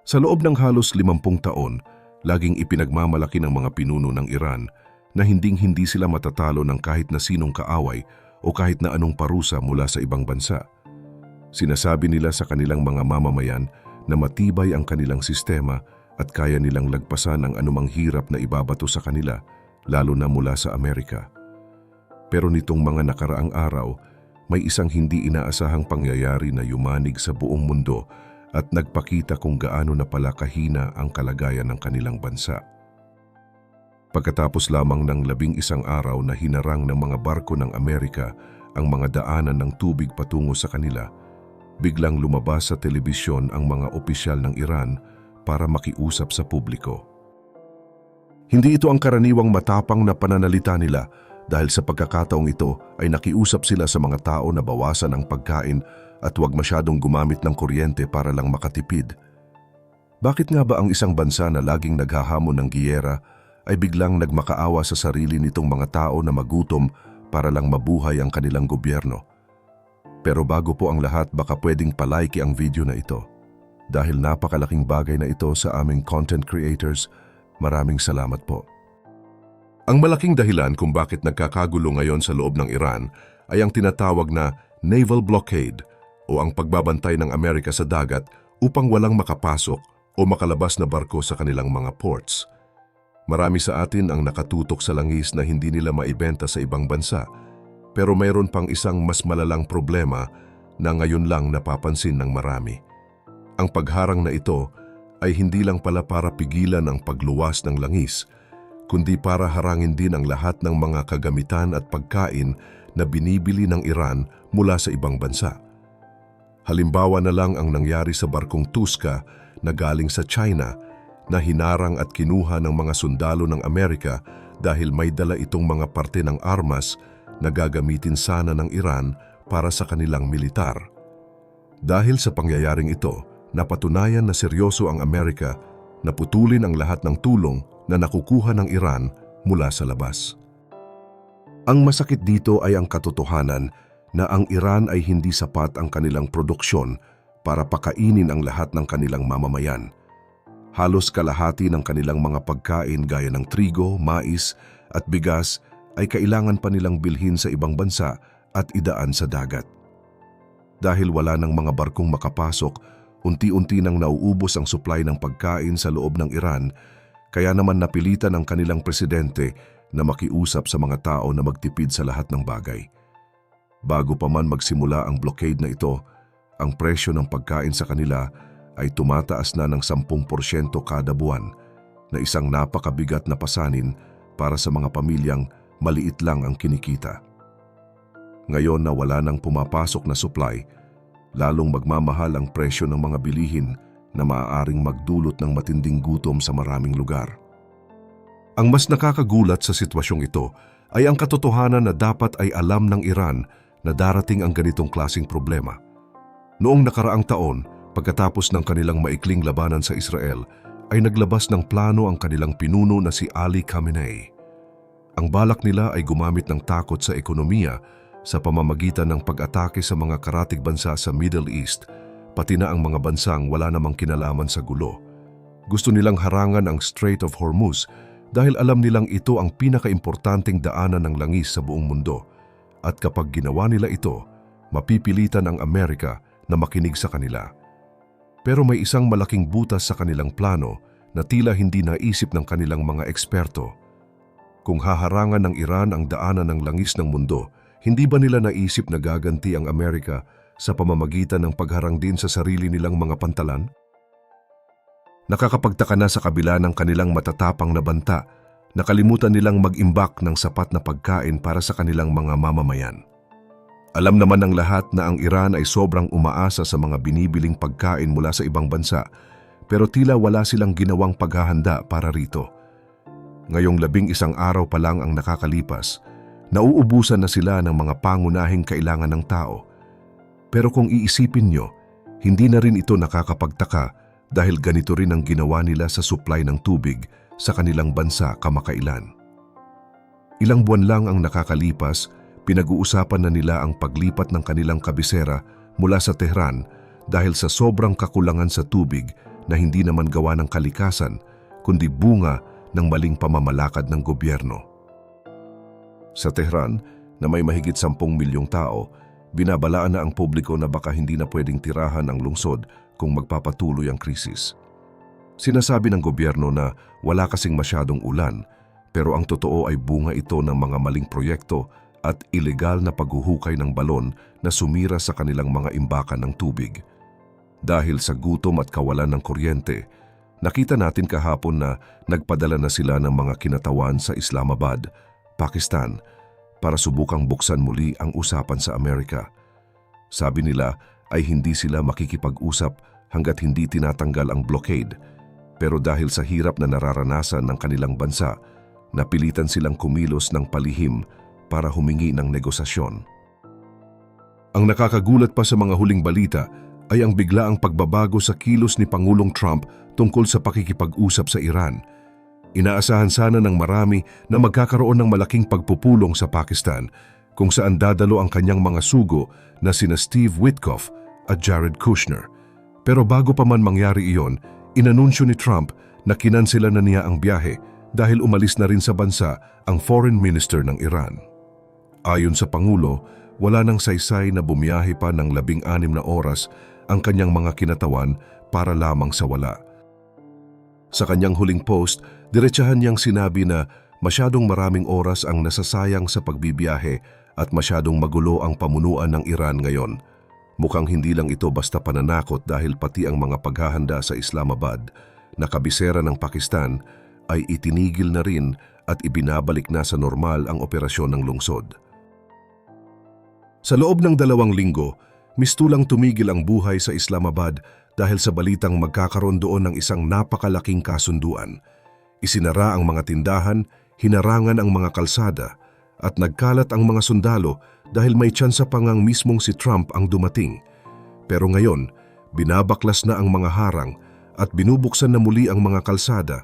Sa loob ng halos 50 taon, laging ipinagmamalaki ng mga pinuno ng Iran na hinding-hindi sila matatalo ng kahit na sinong kaaway o kahit na anong parusa mula sa ibang bansa. Sinasabi nila sa kanilang mga mamamayan na matibay ang kanilang sistema at kaya nilang lagpasan ang anumang hirap na ibabato sa kanila, lalo na mula sa Amerika. Pero nitong mga nakaraang araw, may isang hindi inaasahang pangyayari na yumanig sa buong mundo at nagpakita kung gaano na pala kahina ang kalagayan ng kanilang bansa. Pagkatapos lamang ng 11 araw na hinarang ng mga barko ng Amerika ang mga daanan ng tubig patungo sa kanila, biglang lumabas sa telebisyon ang mga opisyal ng Iran para makiusap sa publiko. Hindi ito ang karaniwang matapang na pananalita nila dahil sa pagkakataong ito ay nakiusap sila sa mga tao na bawasan ang pagkain at huwag masyadong gumamit ng kuryente para lang makatipid. Bakit nga ba ang isang bansa na laging naghahamon ng giyera ay biglang nagmakaawa sa sarili nitong mga tao na magutom para lang mabuhay ang kanilang gobyerno? Pero bago po ang lahat, baka pwedeng palike ang video na ito. Dahil napakalaking bagay na ito sa aming content creators, maraming salamat po. Ang malaking dahilan kung bakit nagkakagulo ngayon sa loob ng Iran ay ang tinatawag na naval blockade o ang pagbabantay ng Amerika sa dagat upang walang makapasok o makalabas na barko sa kanilang mga ports. Marami sa atin ang nakatutok sa langis na hindi nila maibenta sa ibang bansa, pero mayroon pang isang mas malalang problema na ngayon lang napapansin ng marami. Ang pagharang na ito ay hindi lang pala para pigilan ang pagluwas ng langis, kundi para harangin din ang lahat ng mga kagamitan at pagkain na binibili ng Iran mula sa ibang bansa. Halimbawa na lang ang nangyari sa barkong Tuska na galing sa China na hinarang at kinuha ng mga sundalo ng Amerika dahil may dala itong mga parte ng armas na gagamitin sana ng Iran para sa kanilang militar. Dahil sa pangyayaring ito, napatunayan na seryoso ang Amerika na putulin ang lahat ng tulong na nakukuha ng Iran mula sa labas. Ang masakit dito ay ang katotohanan na ang Iran ay hindi sapat ang kanilang produksyon para pakainin ang lahat ng kanilang mamamayan. Halos kalahati ng kanilang mga pagkain gaya ng trigo, mais at bigas ay kailangan pa nilang bilhin sa ibang bansa at idaan sa dagat. Dahil wala ng mga barkong makapasok, unti-unti nang nauubos ang supply ng pagkain sa loob ng Iran, kaya naman napilitan ang kanilang presidente na makiusap sa mga tao na magtipid sa lahat ng bagay. Bago pa man magsimula ang blockade na ito, ang presyo ng pagkain sa kanila ay tumataas na ng 10% kada buwan, na isang napakabigat na pasanin para sa mga pamilyang maliit lang ang kinikita. Ngayon na wala nang pumapasok na supply, lalong magmamahal ang presyo ng mga bilihin na maaaring magdulot ng matinding gutom sa maraming lugar. Ang mas nakakagulat sa sitwasyong ito ay ang katotohanan na dapat ay alam ng Iran na darating ang ganitong klaseng problema. Noong nakaraang taon, pagkatapos ng kanilang maikling labanan sa Israel, ay naglabas ng plano ang kanilang pinuno na si Ali Khamenei. Ang balak nila ay gumamit ng takot sa ekonomiya sa pamamagitan ng pag-atake sa mga karatig bansa sa Middle East, pati na ang mga bansang wala namang kinalaman sa gulo. Gusto nilang harangan ang Strait of Hormuz dahil alam nilang ito ang pinakaimportanteng daanan ng langis sa buong mundo. At kapag ginawa nila ito, mapipilitan ang Amerika na makinig sa kanila. Pero may isang malaking butas sa kanilang plano na tila hindi naisip ng kanilang mga eksperto. Kung haharangan ng Iran ang daanan ng langis ng mundo, hindi ba nila naisip na gaganti ang Amerika sa pamamagitan ng pagharang din sa sarili nilang mga pantalan? Nakakapagtaka na sa kabila ng kanilang matatapang na banta, nakalimutan nilang mag-imbak ng sapat na pagkain para sa kanilang mga mamamayan. Alam naman ng lahat na ang Iran ay sobrang umaasa sa mga binibiling pagkain mula sa ibang bansa, pero tila wala silang ginawang paghahanda para rito. Ngayong 11 araw pa lang ang nakakalipas, nauubusan na sila ng mga pangunahing kailangan ng tao. Pero kung iisipin nyo, hindi na rin ito nakakapagtaka dahil ganito rin ang ginawa nila sa supply ng tubig sa kanilang bansa kamakailan. Ilang buwan lang ang nakakalipas, pinag-uusapan na nila ang paglipat ng kanilang kabisera mula sa Tehran dahil sa sobrang kakulangan sa tubig na hindi naman gawa ng kalikasan, kundi bunga ng maling pamamalakad ng gobyerno. Sa Tehran, na may mahigit 10 milyong tao, binabalaan na ang publiko na baka hindi na pwedeng tirahan ang lungsod kung magpapatuloy ang krisis. Sinasabi ng gobyerno na wala kasing masyadong ulan, pero ang totoo ay bunga ito ng mga maling proyekto at ilegal na paghuhukay ng balon na sumira sa kanilang mga imbakan ng tubig. Dahil sa gutom at kawalan ng kuryente, nakita natin kahapon na nagpadala na sila ng mga kinatawan sa Islamabad, Pakistan, para subukang buksan muli ang usapan sa Amerika. Sabi nila ay hindi sila makikipag-usap hanggat hindi tinatanggal ang blockade, pero dahil sa hirap na nararanasan ng kanilang bansa, napilitan silang kumilos ng palihim para humingi ng negosasyon. Ang nakakagulat pa sa mga huling balita ay ang biglaang pagbabago sa kilos ni Pangulong Trump tungkol sa pakikipag-usap sa Iran. Inaasahan sana ng marami na magkakaroon ng malaking pagpupulong sa Pakistan kung saan dadalo ang kanyang mga sugo na sina Steve Witkoff at Jared Kushner. Pero bago pa man mangyari iyon, inanunsyo ni Trump na kinansela na niya ang biyahe dahil umalis na rin sa bansa ang Foreign Minister ng Iran. Ayon sa Pangulo, wala nang saysay na bumiyahe pa ng 16 na oras ang kanyang mga kinatawan para lamang sa wala. Sa kanyang huling post, diretsahan niyang sinabi na masyadong maraming oras ang nasasayang sa pagbibiyahe at masyadong magulo ang pamunuan ng Iran ngayon. Mukhang hindi lang ito basta pananakot dahil pati ang mga paghahanda sa Islamabad na kabisera ng Pakistan ay itinigil na rin at ibinabalik na sa normal ang operasyon ng lungsod. Sa loob ng 2 linggo, mistulang tumigil ang buhay sa Islamabad dahil sa balitang magkakaroon doon ng isang napakalaking kasunduan. Isinara ang mga tindahan, hinarangan ang mga kalsada, at nagkalat ang mga sundalo dahil may tsansa pa ngang mismong si Trump ang dumating. Pero ngayon, binabaklas na ang mga harang at binubuksan na muli ang mga kalsada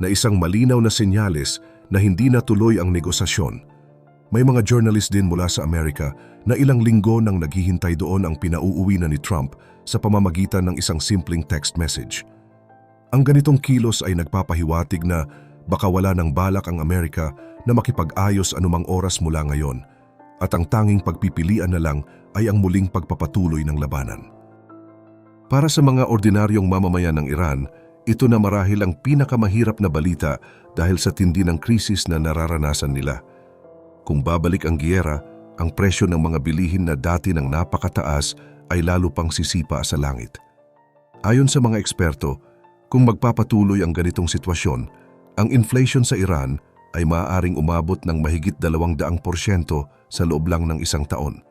na isang malinaw na senyales na hindi natuloy ang negosasyon. May mga journalist din mula sa Amerika na ilang linggo nang naghihintay doon ang pinauuwi na ni Trump sa pamamagitan ng isang simpleng text message. Ang ganitong kilos ay nagpapahiwatig na baka wala ng balak ang Amerika na makipag-ayos anumang oras mula ngayon at ang tanging pagpipilian na lang ay ang muling pagpapatuloy ng labanan. Para sa mga ordinaryong mamamayan ng Iran, ito na marahil ang pinakamahirap na balita dahil sa tindi ng krisis na nararanasan nila. Kung babalik ang giyera, ang presyo ng mga bilihin na dati ng napakataas ay lalo pang sisipa sa langit. Ayon sa mga eksperto, kung magpapatuloy ang ganitong sitwasyon, ang inflation sa Iran ay maaaring umabot ng mahigit 200% sa loob lang ng 1 taon.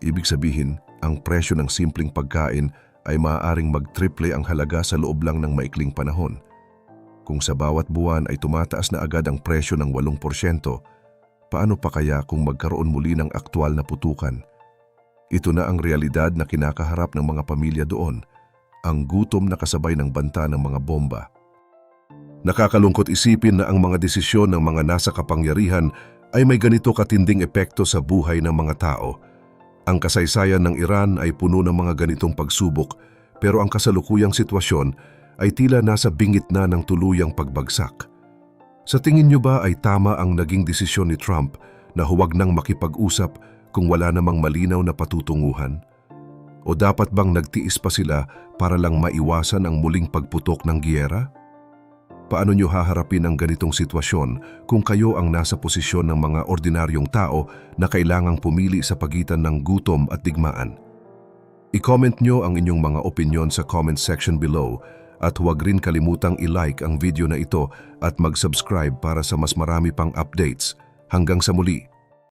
Ibig sabihin, ang presyo ng simpleng pagkain ay maaaring mag-triple ang halaga sa loob lang ng maikling panahon. Kung sa bawat buwan ay tumataas na agad ang presyo ng 8%, paano pa kaya kung magkaroon muli ng aktwal na putukan? Ito na ang realidad na kinakaharap ng mga pamilya doon, ang gutom na kasabay ng banta ng mga bomba. Nakakalungkot isipin na ang mga desisyon ng mga nasa kapangyarihan ay may ganito katinding epekto sa buhay ng mga tao. Ang kasaysayan ng Iran ay puno ng mga ganitong pagsubok, pero ang kasalukuyang sitwasyon ay tila nasa bingit na ng tuluyang pagbagsak. Sa tingin niyo ba ay tama ang naging desisyon ni Trump na huwag nang makipag-usap kung wala namang malinaw na patutunguhan? O dapat bang nagtiis pa sila para lang maiwasan ang muling pagputok ng giyera? Paano niyo haharapin ang ganitong sitwasyon kung kayo ang nasa posisyon ng mga ordinaryong tao na kailangang pumili sa pagitan ng gutom at digmaan? I-comment niyo ang inyong mga opinyon sa comment section below at huwag rin kalimutang i-like ang video na ito at mag-subscribe para sa mas marami pang updates. Hanggang sa muli!